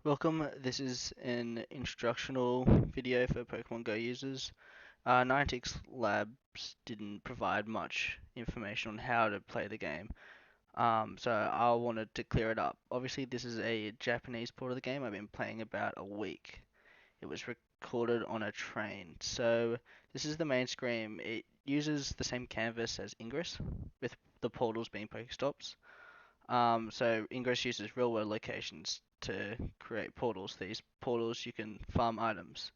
Welcome, this is an instructional video for Pokemon Go users. Niantic's Labs didn't provide much information on how to play the game, so I wanted to clear it up. Obviously, this is a Japanese port of the game. I've been playing about a week. It was recorded on a train. So this is the main screen. It uses the same canvas as Ingress, with the portals being Pokestops. So Ingress uses real world locations to create portals. These portals you can farm items.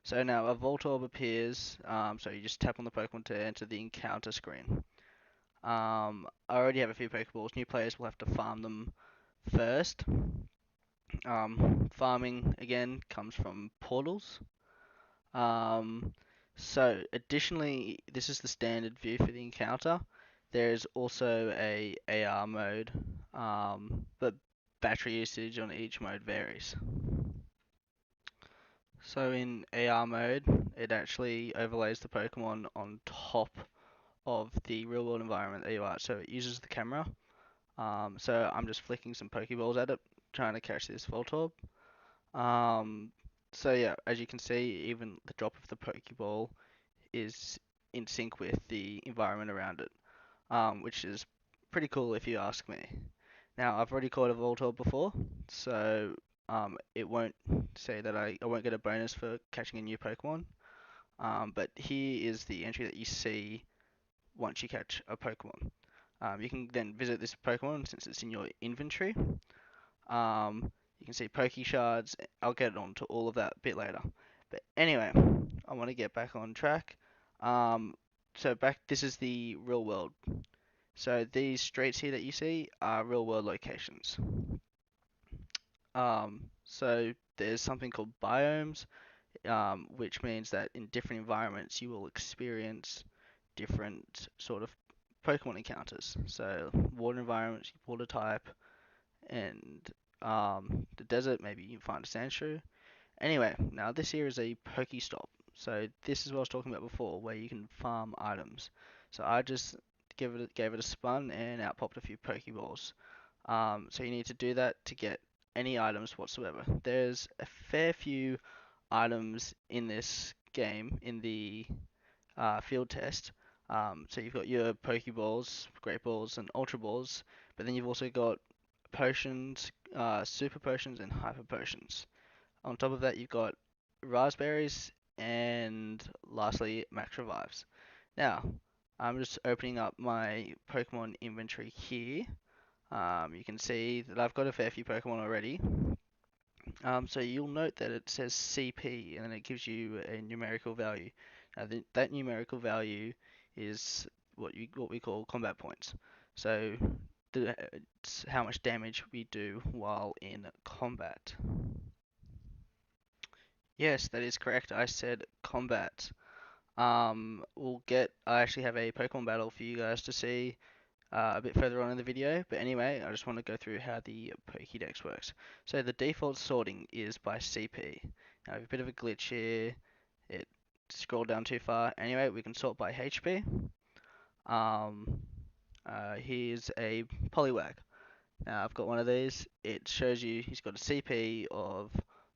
So now a Voltorb appears, so you just tap on the Pokemon to enter the encounter screen. I already have a few Pokeballs. New players will have to farm them first. Farming again comes from portals. Um, so additionally, this is the standard view for the encounter. There's also a AR mode, but battery usage on each mode varies. So in AR mode, it actually overlays the Pokemon on top of the real world environment that you are. So it uses the camera. So I'm just flicking some Pokeballs at it, trying to catch this Voltorb. Um, so yeah, as you can see, even the drop of the Pokeball is in sync with the environment around it, which is pretty cool if you ask me. Now, I've already caught a Voltorb before, so it won't say that I won't get a bonus for catching a new Pokemon. But here is the entry that you see once you catch a Pokemon. You can then visit this Pokemon since it's in your inventory. You can see Poke Shards. I'll get on to all of that a bit later. But anyway, I want to get back on track. Um, this is the real world. So these streets here that you see are real world locations. So there's something called biomes, which means that in different environments you will experience different sort of Pokemon encounters. So water environments, water type, and the desert, maybe you can find a Sandshrew. Anyway, now this here is a Pokestop. So this is what I was talking about before, where you can farm items. So I just gave it a spun and out popped a few Pokeballs. So you need to do that to get any items whatsoever. There's a fair few items in this game in the field test. So you've got your Pokeballs, Great Balls, and Ultra Balls, but then you've also got potions, Super Potions, and Hyper Potions. On top of that, you've got Raspberries, and lastly, Max Revives. Now, I'm just opening up my Pokemon inventory here. You can see that I've got a fair few Pokemon already. So you'll note that it says CP and then it gives you a numerical value. Now that numerical value is what we call combat points. So it's how much damage we do while in combat. Yes, that is correct. I said combat. I actually have a Pokemon battle for you guys to see a bit further on in the video. But anyway, I just want to go through how the Pokédex works. So the default sorting is by CP. Now, I have a bit of a glitch here. It scrolled down too far. Anyway, we can sort by HP. Um, Here's a Poliwag. Now, I've got one of these. It shows you he's got a CP of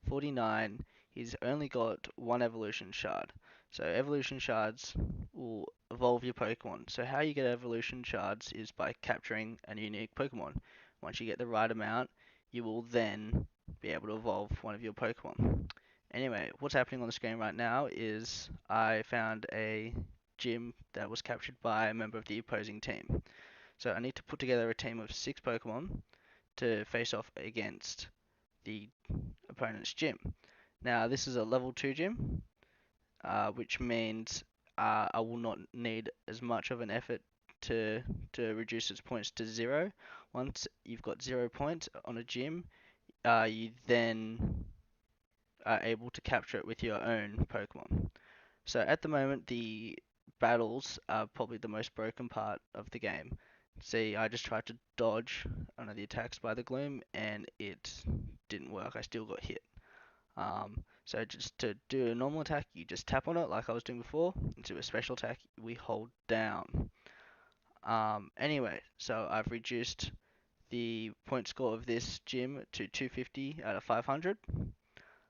49. He's only got one evolution shard. So evolution shards will evolve your Pokemon. So how you get evolution shards is by capturing a unique Pokemon. Once you get the right amount, you will then be able to evolve one of your Pokemon. Anyway, what's happening on the screen right now is I found a gym that was captured by a member of the opposing team. So I need to put together a team of 6 Pokemon to face off against the opponent's gym. Now this is a level 2 gym, which means I will not need as much of an effort to reduce its points to 0. Once you've got 0 points on a gym, you then are able to capture it with your own Pokemon. So at the moment, the battles are probably the most broken part of the game. See, I just tried to dodge one of the attacks by the Gloom, and it didn't work. I still got hit. So just to do a normal attack, you just tap on it like I was doing before. And to do a special attack, we hold down. Anyway, so I've reduced the point score of this gym to 250 out of 500,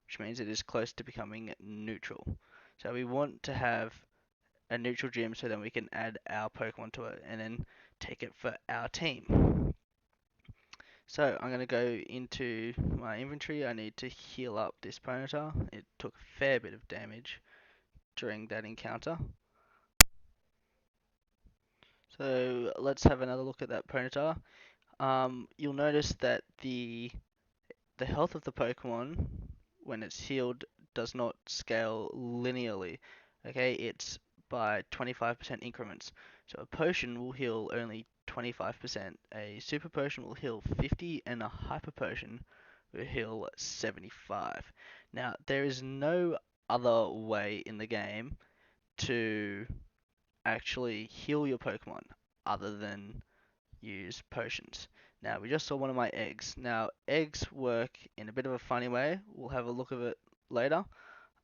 which means it is close to becoming neutral. So we want to have a neutral gym so then we can add our Pokemon to it and then take it for our team. So I'm going to go into my inventory. I need to heal up this Ponyta. It took a fair bit of damage during that encounter. So let's have another look at that Ponyta. You'll notice that the health of the Pokemon when it's healed does not scale linearly. Okay, it's by 25% increments. So a potion will heal only 25%, a super potion will heal 50, and a hyper potion will heal 75. Now, there is no other way in the game to actually heal your Pokemon other than use potions. Now, we just saw one of my eggs. Now, eggs work in a bit of a funny way. We'll have a look at it later.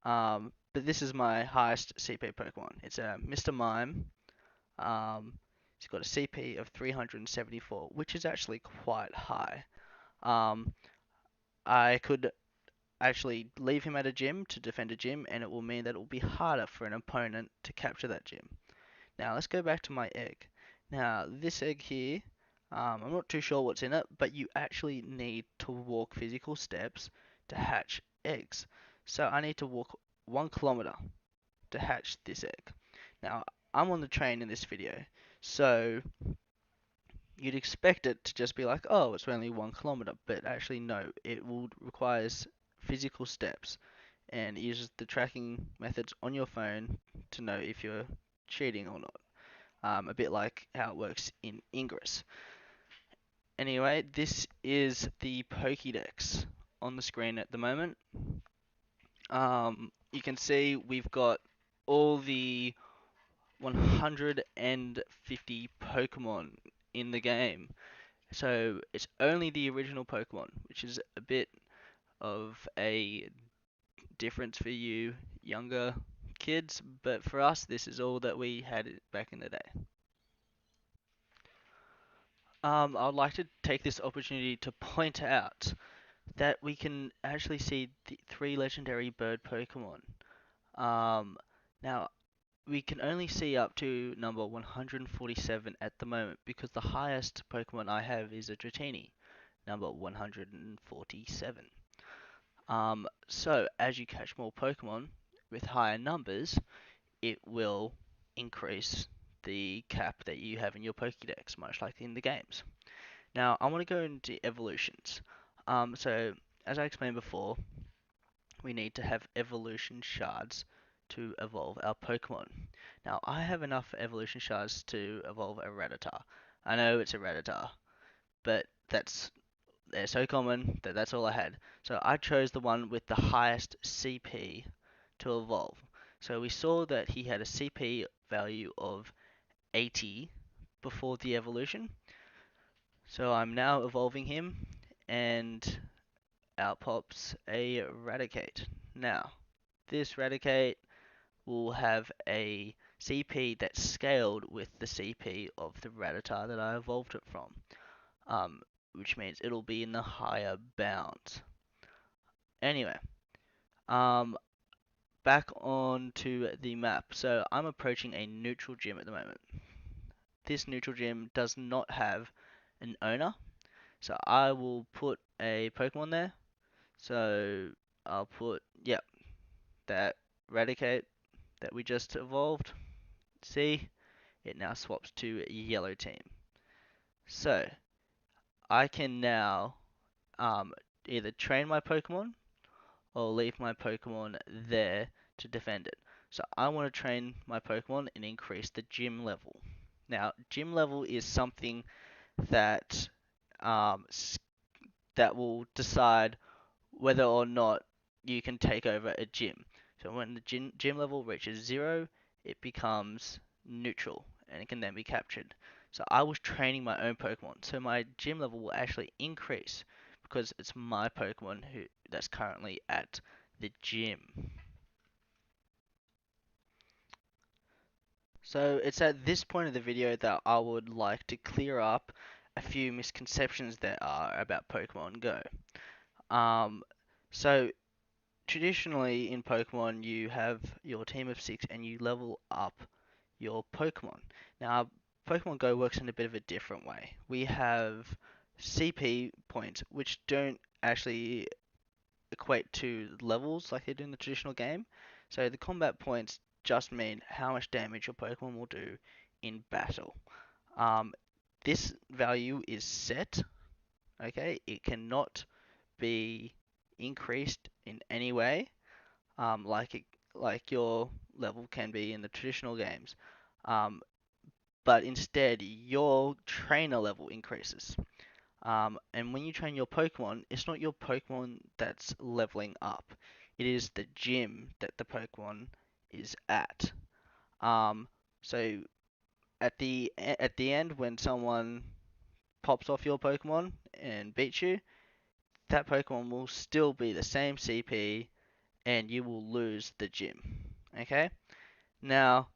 But this is my highest CP Pokemon. It's a Mr. Mime. He's got a CP of 374, which is actually quite high. I could actually leave him at a gym to defend a gym, and it will mean that it will be harder for an opponent to capture that gym. Now, let's go back to my egg. Now, this egg here, I'm not too sure what's in it, but you actually need to walk physical steps to hatch eggs. So I need to walk 1 kilometer to hatch this egg. Now, I'm on the train in this video, so you'd expect it to just be like, oh, it's only 1 kilometer, but actually no, it will requires physical steps, and it uses the tracking methods on your phone to know if you're cheating or not. A bit like how it works in Ingress. Anyway, this is the Pokédex on the screen at the moment. You can see we've got all the 150 Pokemon in the game. So it's only the original Pokemon, which is a bit of a difference for you younger kids, but for us, this is all that we had back in the day. I'd like to take this opportunity to point out that we can actually see the 3 legendary bird Pokemon. Now, we can only see up to number 147 at the moment because the highest Pokemon I have is a Dratini, number 147. So, as you catch more Pokemon with higher numbers, it will increase the cap that you have in your Pokédex, much like in the games. Now, I want to go into evolutions. So, as I explained before, we need to have evolution shards to evolve our Pokemon. Now, I have enough evolution shards to evolve a Rattata. I know it's a Rattata, but they're so common that that's all I had. So I chose the one with the highest CP to evolve. So we saw that he had a CP value of 80 before the evolution. So I'm now evolving him, and out pops a Raticate. Now, this Raticate will have a CP that's scaled with the CP of the Rattata that I evolved it from, which means it'll be in the higher bounds. Anyway, back onto the map. So I'm approaching a neutral gym at the moment. This neutral gym does not have an owner, so I will put a Pokemon there. So I'll put, yep, that Raticate that we just evolved. See, it now swaps to yellow team. So I can now either train my Pokemon or leave my Pokemon there to defend it. So I want to train my Pokemon and increase the gym level. Now, gym level is something that that will decide whether or not you can take over a gym. So when the gym level reaches 0, it becomes neutral and it can then be captured. So I was training my own Pokemon, so my gym level will actually increase because it's my Pokemon that's currently at the gym. So it's at this point of the video that I would like to clear up a few misconceptions there are about Pokemon Go. Um, so traditionally in Pokemon, you have your team of 6 and you level up your Pokemon. Now, Pokemon Go works in a bit of a different way. We have CP points, which don't actually equate to levels like they do in the traditional game. So the combat points just mean how much damage your Pokemon will do in battle. Um, this value is set, okay? It cannot be increased in any way, like your level can be in the traditional games. Um, but instead, your trainer level increases. And when you train your Pokemon, it's not your Pokemon that's leveling up. It is the gym that the Pokemon is at. Um, so at the end, when someone pops off your Pokemon and beats you, that Pokemon will still be the same CP, and you will lose the gym. Okay? Now,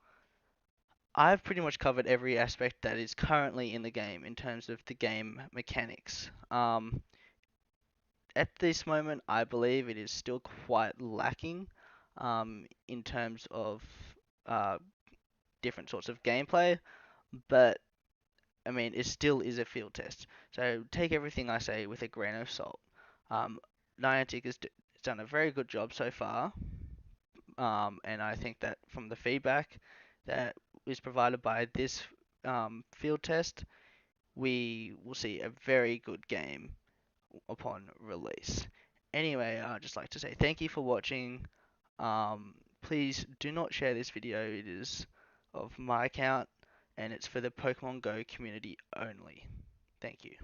I've pretty much covered every aspect that is currently in the game in terms of the game mechanics. At this moment, I believe it is still quite lacking in terms of uh, different sorts of gameplay, but I mean, it still is a field test. So take everything I say with a grain of salt. Um, Niantic has done a very good job so far, and I think that from the feedback that is provided by this field test, we will see a very good game upon release. Anyway, I'd just like to say thank you for watching. Please do not share this video. It is of my account and it's for the Pokemon Go community only. Thank you.